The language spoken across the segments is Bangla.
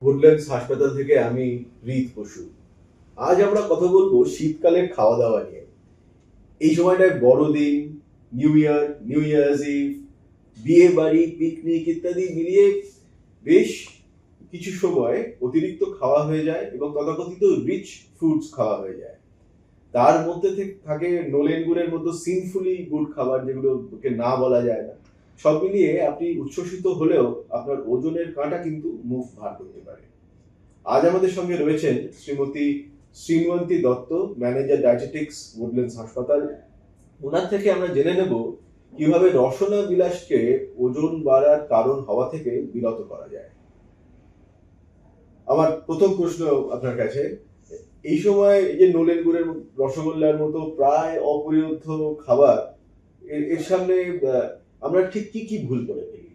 উডল্যান্ডস হাসপাতাল থেকে আমি রিত বসু। আজ আমরা কথা বলবো শীতকালের খাওয়া দাওয়া নিয়ে। এই সময়টায় বড়দিন, নিউ ইয়ার্স ইভ, বিয়ে বাড়ি, পিকনিক ইত্যাদি মিলিয়ে বেশ কিছু সময় অতিরিক্ত খাওয়া হয়ে যায় এবং তথাকথিত রিচ ফুডস খাওয়া হয়ে যায়। তার মধ্যে থাকে নোলেন গুড়ের মতো সিনফুলি গুড খাবার, যেগুলোকে না বলা যায় না। সব মিলিয়ে আপনি উচ্ছ্বসিত হলেও আপনার ওজনের কাঁটা কিন্তু মুখ ভার করতে পারে। আজ আমাদের সঙ্গে রয়েছেন Shrimati Shrinabanti Dutta, manager dietetics, Woodlands হাসপাতাল। ওনার থেকে আমরা জেনে নেব কিভাবে রসনা বিলাসকে ওজন বাড়ার কারণ হওয়া থেকে বিরত করা যায়। আমার প্রথম প্রশ্ন আপনার কাছে, এই সময় এই যে নোলেন গুড়ের, রসগোল্লার মতো প্রায় অপরিহার্য খাবার, এর সামনে আমরা ঠিক কি কি ভুল করে ফেলি?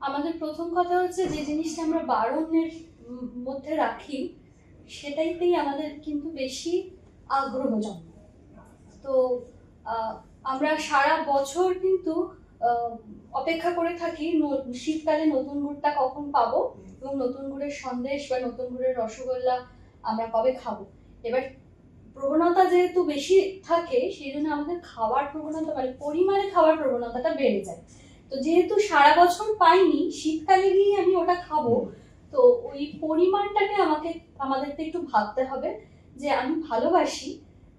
আমাদের প্রথম কথা হচ্ছে যে জিনিসটা আমরা বারণের মধ্যে রাখি সেটাইতেই আমাদের কিন্তু বেশি আগ্রহ জন্মায়। তো আমরা সারা বছর কিন্তু অপেক্ষা করে থাকি শীতকালে নতুন গুড়টা কখন পাবো এবং নতুন গুড়ের সন্দেশ বা নতুন গুড়ের রসগোল্লা আমরা কবে খাবো। এবার প্রবণতা যেহেতু বেশি থাকে সেই জন্য আমাদের খাওয়ার প্রবণতা মানে পরিমাণে খাওয়ার প্রবণতাটা বেড়ে যায়। তো যেহেতু সারা বছর পাইনি, শীতকালে গিয়ে আমি ওটা খাবো, তো ওই পরিমাণটাকে আমাদেরকে একটু ভাবতে হবে যে আমি ভালোবাসি,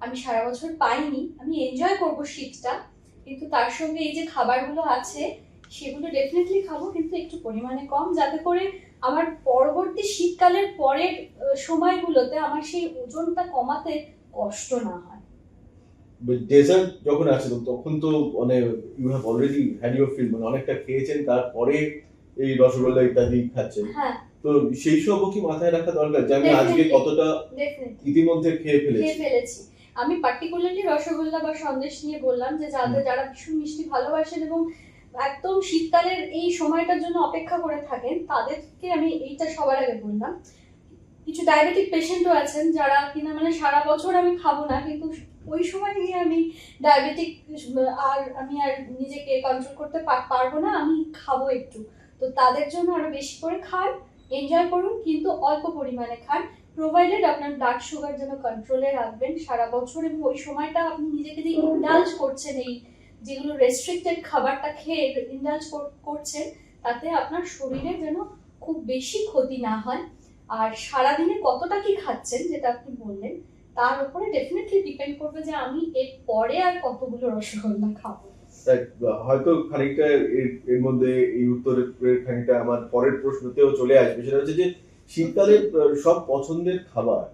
আমি সারা বছর পাইনি, আমি এনজয় করবো শীতটা, কিন্তু তার সঙ্গে এই যে খাবারগুলো আছে সেগুলো ডেফিনেটলি খাবো, কিন্তু একটু পরিমাণে কম, যাতে করে আমার পরবর্তী শীতকালের পরের সময়গুলোতে আমার সেই ওজনটা কমাতে কষ্ট না হয়। ডেজার্ট যখন আছে তখন তো মানে you have already had your fill, মানে অনেকটা খেয়েছেন, তারপরে এই রসগোল্লা ইত্যাদি খাচ্ছেন। হ্যাঁ, তো সেই সবও কি মাথায় রাখা দরকার যে আমি আজকে কতটা ইতিমধ্যে খেয়ে ফেলেছি। আমি পার্টিকুলারলি রসগোল্লা বা সন্দেশ নিয়ে বললাম যে যারা ভীষণ মিষ্টি ভালোবাসেন এবং একদম শীতকালের এই সময়টার জন্য অপেক্ষা করে থাকেন, তাদেরকে আমি এইটা সবার আগে বললাম। কিছু ডায়াবেটিক পেশেন্টও আছেন যারা কিনা মানে সারা বছর আমি খাবো না, কিন্তু ওই সময় গিয়ে আমি ডায়াবেটিক আমি আর নিজেকে কন্ট্রোল করতে পারবো না, আমি খাবো একটু। তো তাদের জন্য আরো বেশি করে খান, এনজয় করুন, কিন্তু অল্প পরিমাণে খান, প্রোভাইডেড আপনার ব্লাড সুগার যেন কন্ট্রোলে রাখবেন সারা বছর, এবং ওই সময়টা আপনি নিজেকে যে ইন্ডালজ করছেন, এই যেগুলো রেস্ট্রিক্টেড খাবারটা খেয়ে ইন্ডালজ করছেন, তাতে আপনার শরীরে যেন খুব বেশি ক্ষতি না হয়। আর সারাদিনে কতটা কি খাচ্ছেন যেটা আপনি বললেন, তার উপরে ডেফিনেটলি ডিপেন্ড করবে যে আমি এর পরে আর কতগুলো রসগোল্লা খাবো। হয়তো খানিকটা এর মধ্যে এই উত্তরের খানিকটা আমার পরের প্রশ্নতেও চলে আসবে, সেটা হচ্ছে যে শীতকালের সব পছন্দের খাবার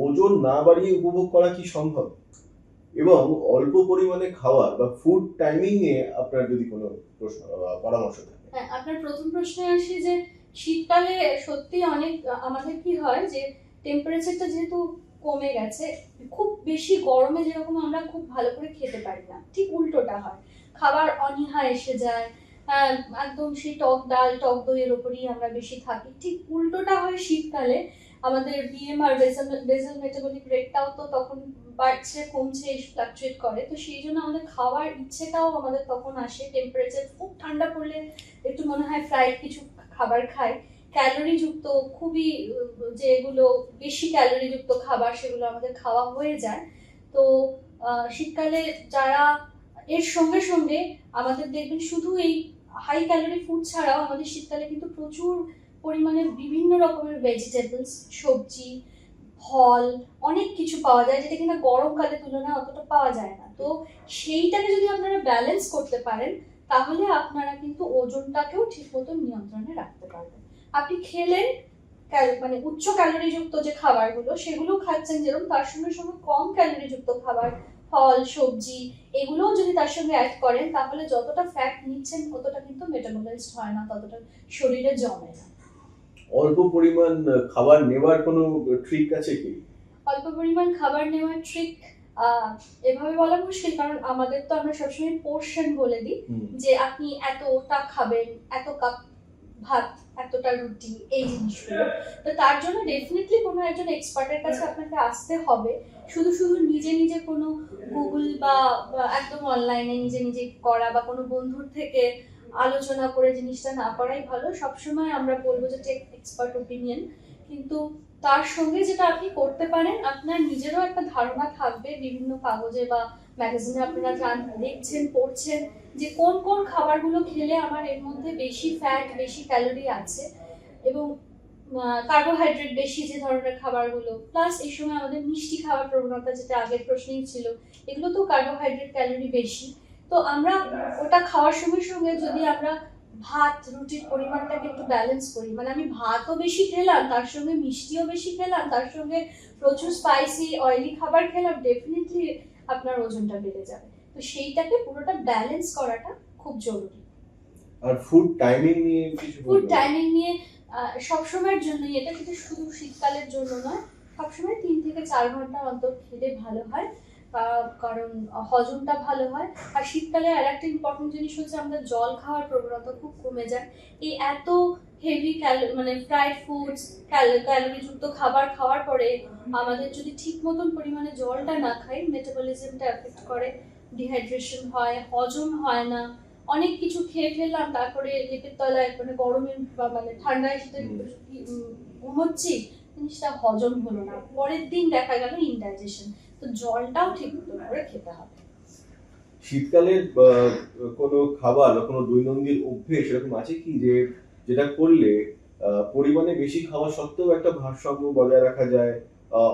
ওজন না বাড়িয়ে উপভোগ করা কি সম্ভব, এবং অল্প পরিমাণে খাওয়ার বা ফুড টাইমিং এ আপনার যদি কোনো প্রশ্ন পরামর্শ থাকে। হ্যাঁ, আপনার প্রথম প্রশ্নে আসি যে শীতকালে সত্যি অনেক আমাদের কি হয় যে টেম্পারেচারটা যেহেতু কমে গেছে, খুব বেশি গরমে যেরকম আমরা খুব ভালো করে খেতে পারি না, ঠিক উল্টোটা হয়, খাবার অনীহা এসে যায়। একদম সেই টক ডাল টক দইয়ের ওপরই আমরা বেশি থাকি, ঠিক উল্টোটা হয় শীতকালে। আমাদের বিএমআর বেসাল মেটাবলিক রেটটাও তো তখন বাড়ছে কমছে ফ্লাকচুয়েট করে, তো সেই জন্য আমাদের খাওয়ার ইচ্ছেটাও আমাদের তখন আসে। টেম্পারেচার খুব ঠান্ডা পড়লে একটু মনে হয় ফ্রাইড কিছু খাবার খাই, ক্যালোরি যুক্ত খুবই যেগুলো বেশি ক্যালোরি যুক্ত খাবার সেগুলো আমাদের খাওয়া হয়ে যায়। তো শীতকালে যারা এর সঙ্গে সঙ্গে আমাদের দেখবেন শুধু এই হাই ক্যালোরি ফুড ছাড়াও আমাদের শীতকালে কিন্তু প্রচুর পরিমাণে বিভিন্ন রকমের ভেজিটেবলস, সবজি, ফল, অনেক কিছু পাওয়া যায় যেটা কিনা গরমকালে তুলনায় অতটা পাওয়া যায় না। তো সেইটাকে যদি আপনারা ব্যালেন্স করতে পারেন তাহলে আপনারা কিন্তু ওজনটাকেও ঠিক মতো নিয়ন্ত্রণে রাখতে পারবেন। আপনি খেলেন মানে উচ্চ ক্যালোরি যুক্ত যে খাবারগুলো সেগুলো খাচ্ছেন যেরকম, তার সঙ্গে সঙ্গে কম ক্যালোরি যুক্ত খাবার, ফল, সবজি, এগুলোও যদি তার সঙ্গে অ্যাড করেন তাহলে যতটা ফ্যাট নিচ্ছেন ততটা কিন্তু মেটাবলাইজড হয় না, ততটা শরীরে জমে না। অল্প পরিমাণ খাবার নেওয়ার কোনো ট্রিক আছে কি? অল্প পরিমাণ খাবার নেওয়ার ট্রিক এভাবে বলা মুশকিল, কারণ আমাদের তো আমরা সবসময় পোর্শন বলে দিই যে আপনি এতটা খাবেন, এত কাপ ভাত, এতটা রুটি, এই জিনিসগুলো। তো তার জন্য ডেফিনেটলি কোনো একজন এক্সপার্টের কাছে আপনাকে আসতে হবে। শুধু শুধু নিজে নিজে কোনো গুগল বা একদম অনলাইনে নিজে নিজে করা বা কোনো বন্ধুর থেকে আলোচনা করে জিনিসটা না করাই ভালো। সবসময় আমরা বলবো যে টেক এক্সপার্ট ওপিনিয়ন, কিন্তু তার সঙ্গে যেটা আপনি করতে পারেন, আপনার নিজেরও একটা ধারণা থাকবে, বিভিন্ন কাগজে বা ম্যাগাজিনে আপনারা দেখছেন, পড়ছেন যে কোন কোন খাবারগুলো খেলে আমার এর মধ্যে বেশি ফ্যাট, বেশি ক্যালোরি আছে, এবং কার্বোহাইড্রেট বেশি যে ধরনের খাবারগুলো, প্লাস এই সময় আমাদের মিষ্টি খাওয়ার প্রবণতা, যেটা আগের প্রশ্নেই ছিল, এগুলো তো কার্বোহাইড্রেট ক্যালোরি বেশি। তো আমরা ওটা খাওয়ার সঙ্গে সঙ্গে যদি আমরা ভাত রুটির পরিমাণটাকে একটু ব্যালেন্স করি, মানে আমি ভাতও বেশি খেলাম, তার সঙ্গে মিষ্টিও বেশি খেলাম, তার সঙ্গে প্রচুর স্পাইসি অয়েলি খাবার খেলাম, ডেফিনেটলি আপনার ওজনটা বেড়ে যাবে। তো সেইটাকে পুরোটা ব্যালেন্স করাটা খুব জরুরি। আর ফুড টাইমিং নিয়ে কিছু ফুড বলবেন? টাইমিং নিয়ে সবসময়ের জন্যই, এটা কিন্তু শুধু শীতকালের জন্য নয়, সবসময় 3 থেকে 4 ঘন্টা অন্তর খেলে ভালো হয়, কারণ হজমটা ভালো হয়। আর শীতকালে আর একটা ইম্পর্টেন্ট জিনিস হচ্ছে আমাদের জল খাওয়ার প্রবণতা খুব কমে যায়। এই এত হেভি মানে ফ্রাইড ফুডস, ক্যালোরিযুক্ত খাবার খাওয়ার পরে আমাদের যদি ঠিক মতন পরিমাণে জলটা না খাই, মেটাবলিজমটা এফেক্ট করে, ডিহাইড্রেশন হয়, হজম হয় না। অনেক কিছু খেয়ে ফেললাম, তারপরে লেপের তলায় মানে গরমে বা মানে ঠান্ডায় সেটা ঘুমোচ্ছি, জিনিসটা হজম হলো না, পরের দিন দেখা গেল ইনডাইজেশন। তো জলটাও ঠিক মতো করে খেতে হবে। শীতকালের কোনো খাবার বা কোনো দৈনন্দিন অভ্যেস এরকম আছে কি যেটা করলে পরিমাণে বেশি খাওয়া সত্ত্বেও একটা ভারসাম্য বজায় রাখা যায়,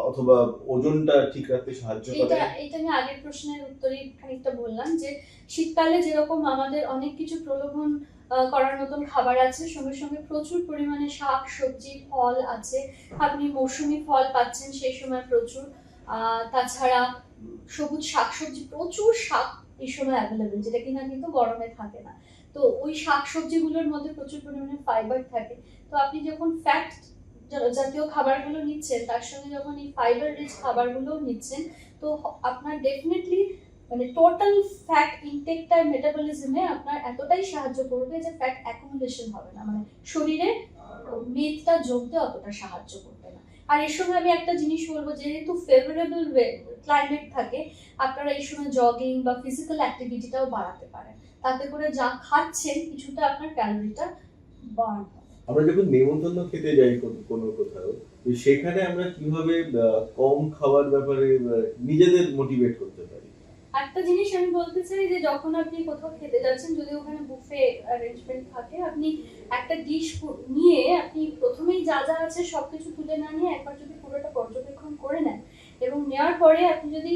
অথবা ওজনটা ঠিক রাখতে সাহায্য করে? এটা আমি আগের প্রশ্নের উত্তরেই খানিকটা বললাম যে শীতকালে যেরকম আমাদের অনেক কিছু প্রলোভন করার মতন খাবার আছে, সঙ্গে সঙ্গে প্রচুর পরিমাণে শাক সবজি ফল আছে। আপনি মৌসুমী ফল পাচ্ছেন সেই সময় প্রচুর, তাছাড়া সবুজ শাকসবজি, প্রচুর শাক এই সময় অ্যাভেলেবেল, যেটা কিনা কিন্তু গরমে থাকে না। তো ওই শাকসবজিগুলোর মধ্যে প্রচুর পরিমাণে ফাইবার থাকে। তো আপনি যখন ফ্যাট জাতীয় খাবারগুলো নিচ্ছেন, তার সঙ্গে যখন এই ফাইবার রিচ খাবারগুলো নিচ্ছেন, তো আপনার ডেফিনেটলি মানে টোটাল ফ্যাট ইনটেকটার মেটাবলিজমে আপনার এতটাই সাহায্য করবে যে ফ্যাট অ্যাকুমুলেশন হবে না, মানে শরীরে মেদটা জমতে অতটা সাহায্য করবে না। আর এর সময় আমি একটা জিনিস বলবো, যেহেতু ফেভারেবল ক্লাইমেট থাকে, আপনারা এই সময় জগিং বা ফিজিক্যাল অ্যাক্টিভিটিটাও বাড়াতে পারেন, তাতে করে যা খাচ্ছেন কিছুটা আপনার ক্যালোরিটা বার্ন হবে। আমরা যখন নেমন্তন্ন খেতে যাই কোনো কোথাও, তো সেখানে আমরা কিভাবে কম খাবার ব্যাপারে নিজেদের মোটিভেট করতে পারি? একটা জিনিস আমি বলতে চাই যে যখন আপনি কোথাও খেতে যাচ্ছেন, যদি ওখানে বুফে অ্যারেঞ্জমেন্ট থাকে, আপনি একটা ডিশ নিয়ে আপনি প্রথমেই যা যা আছে সবকিছু তুলে না নিয়ে একবার যদি পুরোটা পর্যবেক্ষণ করে নেন, এবং নেওয়ার পরে আপনি যদি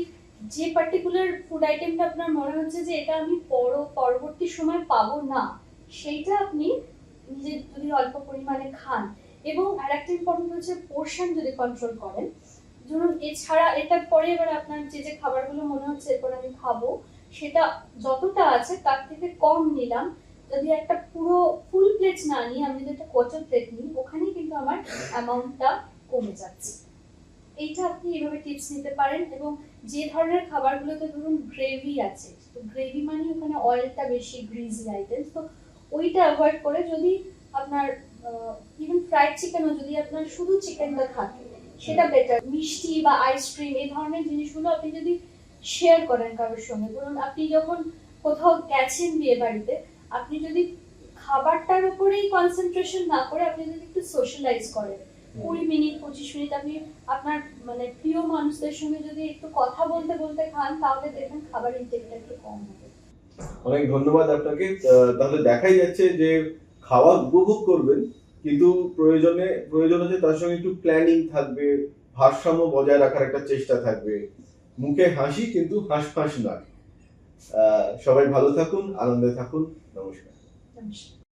যে পার্টিকুলার ফুড আইটেমটা আপনার মনে হচ্ছে যে এটা আমি পরবর্তী সময় পাবো না, সেইটা আপনি নিজে যদি অল্প পরিমাণে খান। এবং আর একটা ইম্পর্টেন্ট হচ্ছে পোর্শন যদি কন্ট্রোল করেন, ধরুন এছাড়া এটার পরে এবার আপনার যে যে খাবারগুলো মনে হচ্ছে এরপর আমি খাবো, সেটা যতটা আছে তার থেকে কম নিলাম। যদি একটা পুরো ফুল প্লেট না নিই, আমি যদি একটা কোয়ার্টার প্লেট নিই, ওখানেই কিন্তু আমার অ্যামাউন্টটা কমে যাচ্ছে। এইটা আপনি এভাবে টিপস নিতে পারেন। এবং যে ধরনের খাবারগুলোতে ধরুন গ্রেভি আছে, তো গ্রেভি মানে ওখানে অয়েলটা বেশি, গ্রিজি আইটেমস, তো ওইটা অ্যাভয়েড করে যদি আপনার ইভেন ফ্রাইড চিকেনও যদি আপনার শুধু চিকেনটা থাকে সেটা বেটার। মিষ্টি বা আইসক্রিম এই ধরনের জিনিসগুলো আপনি যদি শেয়ার করেন কারোর সঙ্গে, ধরুন আপনি যখন কোথাও গেছেন বিয়ে বাড়িতে, আপনি যদি খাবারটার উপরেই কনসেন্ট্রেশন না করে আপনি যদি একটু সোশ্যালাইজ করেন, 20 মিনিট 25 মিনিট আপনি আপনার মানে প্রিয় মানুষদের সঙ্গে যদি একটু কথা বলতে বলতে খান, তাহলে দেখবেন খাবার ইনটেকটা একটু কম হবে। অনেক ধন্যবাদ আপনাকে। তাহলে দেখাই যাচ্ছে যে খাওয়া উপভোগ করবেন, কিন্তু প্রয়োজন আছে তার সঙ্গে একটু প্ল্যানিং থাকবে, ভারসাম্য বজায় রাখার একটা চেষ্টা থাকবে, মুখে হাসি কিন্তু হাঁসফাঁস নয়। সবাই ভালো থাকুন, আনন্দে থাকুন। নমস্কার। নমস্কার।